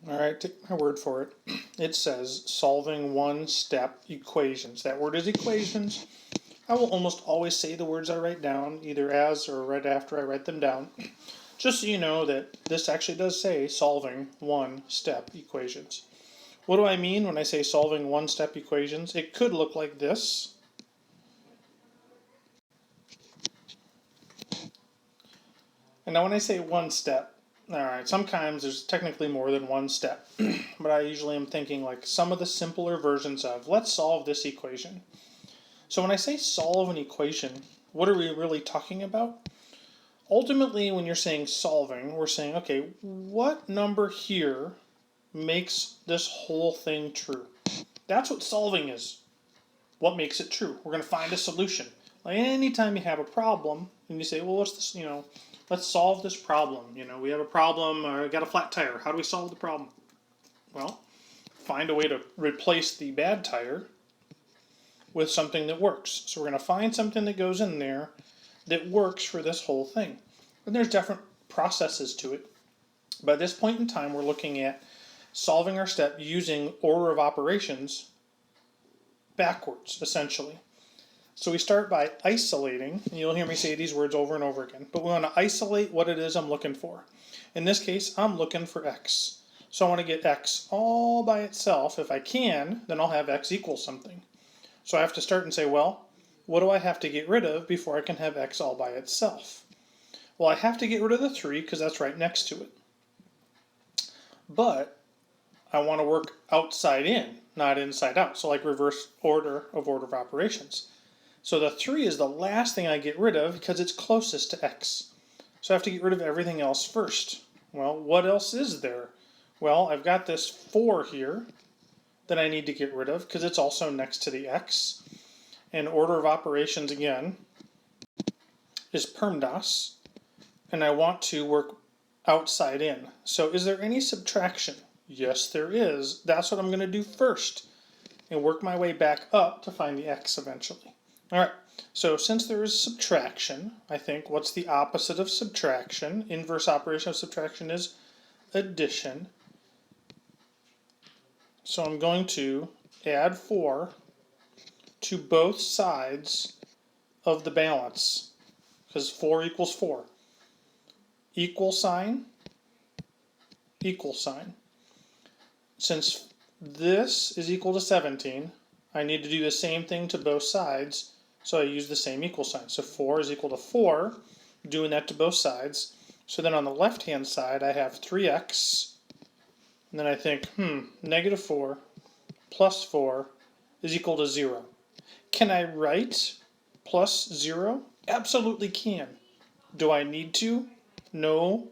All right, take my word for it. It says solving one-step equations. That word is equations. I will almost always say the words I write down, either as or right after I write them down, just so you know that this actually does say solving one-step equations. What do I mean when I say solving one-step equations? It could look like this. And now when I say one step, alright, sometimes there's technically more than one step, but I usually am thinking like some of the simpler versions of, let's solve this equation. So when I say solve an equation, what are we really talking about? Ultimately, when you're saying solving, we're saying, okay, what number here makes this whole thing true? That's what solving is. What makes it true? We're going to find a solution. Like anytime you have a problem and you say, well, what's this, let's solve this problem. We have a problem, or we got a flat tire. How do we solve the problem? Well, find a way to replace the bad tire with something that works. So we're going to find something that goes in there that works for this whole thing. And there's different processes to it. But at this point in time, we're looking at solving our step using order of operations backwards, essentially. So we start by isolating, and you'll hear me say these words over and over again, but we want to isolate what it is I'm looking for. In this case, I'm looking for x. So I want to get x all by itself. If I can, then I'll have x equal something. So I have to start and say, well, what do I have to get rid of before I can have x all by itself? Well, I have to get rid of the 3 because that's right next to it. But I want to work outside in, not inside out. So like reverse order of operations. So the 3 is the last thing I get rid of because it's closest to x. So I have to get rid of everything else first. Well, what else is there? Well, I've got this 4 here that I need to get rid of because it's also next to the x. And order of operations, again, is PERMDAS. And I want to work outside in. So is there any subtraction? Yes, there is. That's what I'm going to do first. And work my way back up to find the x eventually. All right, so since there is subtraction, I think what's the opposite of subtraction? Inverse operation of subtraction is addition. So I'm going to add 4 to both sides of the balance, because 4 equals 4. Equal sign, equal sign. Since this is equal to 17, I need to do the same thing to both sides. So I use the same equal sign. So 4 is equal to 4, doing that to both sides. So then on the left-hand side, I have 3x. And then I think, negative 4 plus 4 is equal to 0. Can I write plus 0? Absolutely can. Do I need to? No,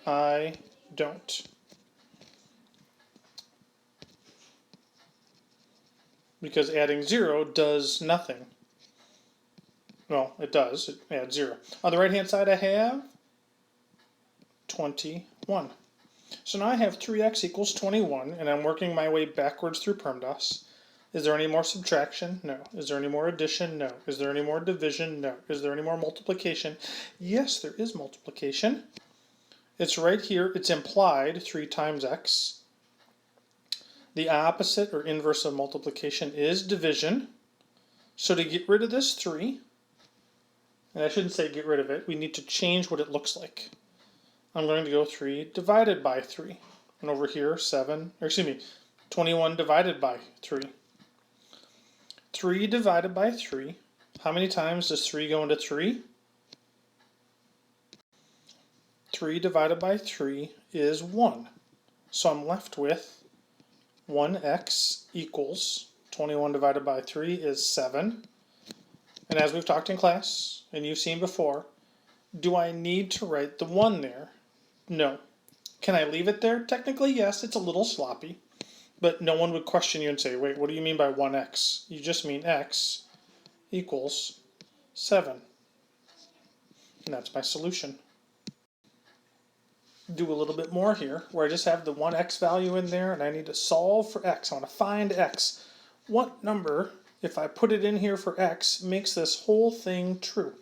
I don't. Because adding 0 does nothing. Well, it does. It adds 0. On the right-hand side, I have 21. So now I have 3x equals 21, and I'm working my way backwards through PERMDAS. Is there any more subtraction? No. Is there any more addition? No. Is there any more division? No. Is there any more multiplication? Yes, there is multiplication. It's right here. It's implied 3 times x. The opposite or inverse of multiplication is division. So to get rid of this 3, and I shouldn't say get rid of it, we need to change what it looks like. I'm going to go 3 divided by 3. And over here, 21 divided by 3. 3 divided by 3. How many times does 3 go into 3? 3 divided by 3 is 1. So I'm left with 1x equals 21 divided by 3 is 7. And as we've talked in class, and you've seen before, do I need to write the 1 there? No. Can I leave it there? Technically, yes, it's a little sloppy. But no one would question you and say, wait, what do you mean by 1x? You just mean x equals 7. And that's my solution. Do a little bit more here, where I just have the 1x value in there, and I need to solve for x. I want to find x. What number, if I put it in here for x, makes this whole thing true?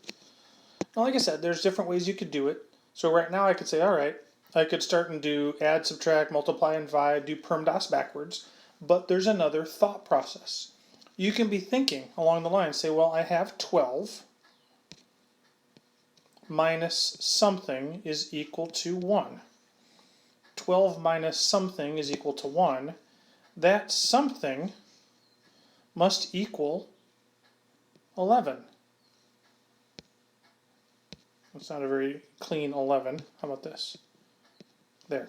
Now, like I said, there's different ways you could do it. So right now I could say, all right, I could start and do add, subtract, multiply, and divide, do PERMDAS backwards, but there's another thought process. You can be thinking along the line, say, well, I have 12 minus something is equal to 1. 12 minus something is equal to 1. That something must equal 11. It's not a very clean 11. How about this? There.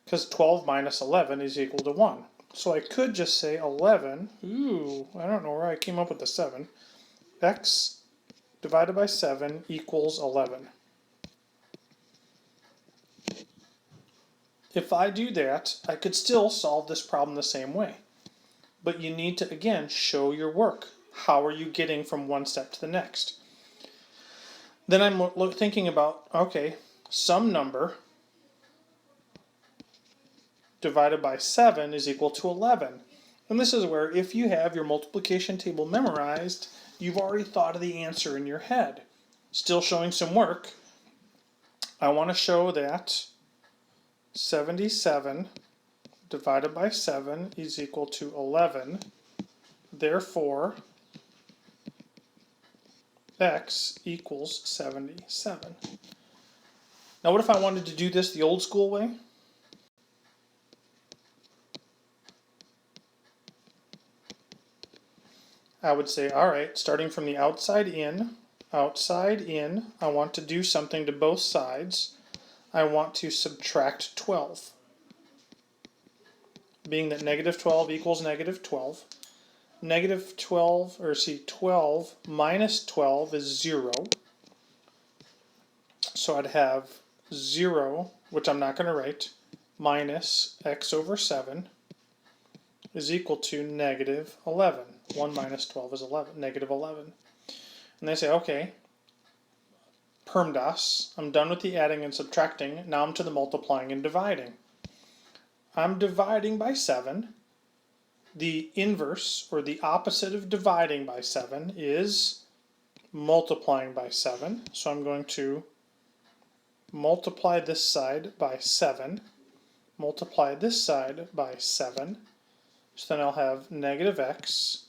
Because 12 minus 11 is equal to 1. So I could just say 11. Ooh, I don't know where I came up with the 7. X divided by 7 equals 11. If I do that, I could still solve this problem the same way. But you need to, again, show your work. How are you getting from one step to the next? Then I'm thinking about, okay, some number divided by 7 is equal to 11. And this is where, if you have your multiplication table memorized, you've already thought of the answer in your head. Still showing some work. I want to show that 77 divided by 7 is equal to 11. Therefore, x equals 77. Now what if I wanted to do this the old school way? I would say, all right, starting from the outside in, I want to do something to both sides. I want to subtract 12. Being that negative 12 equals negative 12. Negative 12, 12 minus 12 is 0. So I'd have 0, which I'm not going to write, minus x over 7 is equal to negative 11. 1 minus 12 is 11, negative 11. And they say, okay, PERMDAS, I'm done with the adding and subtracting, now I'm to the multiplying and dividing. I'm dividing by 7. The inverse, or the opposite of dividing by 7, is multiplying by 7. So I'm going to multiply this side by 7, multiply this side by 7. So then I'll have negative x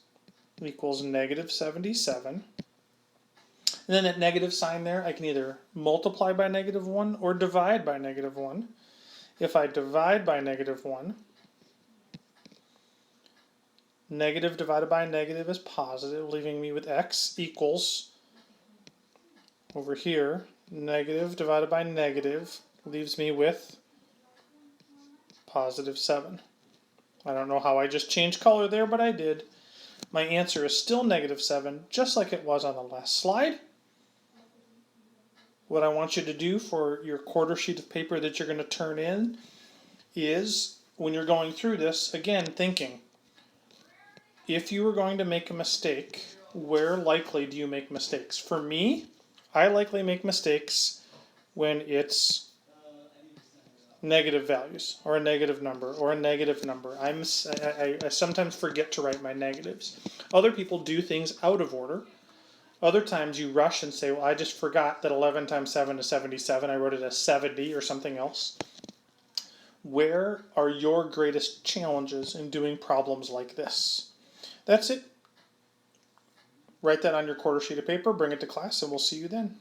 equals negative 77. And then that negative sign there, I can either multiply by negative 1 or divide by negative 1. If I divide by negative 1, negative divided by negative is positive, leaving me with x equals, over here, negative divided by negative leaves me with positive 7. I don't know how I just changed color there, but I did. My answer is still negative 7, just like it was on the last slide. What I want you to do for your quarter sheet of paper that you're going to turn in is, when you're going through this, again, thinking, if you were going to make a mistake, where likely do you make mistakes? For me, I likely make mistakes when it's negative values, or a negative number, or a negative number. I sometimes forget to write my negatives. Other people do things out of order. Other times you rush and say, well, I just forgot that 11 times 7 is 77. I wrote it as 70 or something else. Where are your greatest challenges in doing problems like this? That's it. Write that on your quarter sheet of paper, bring it to class, and we'll see you then.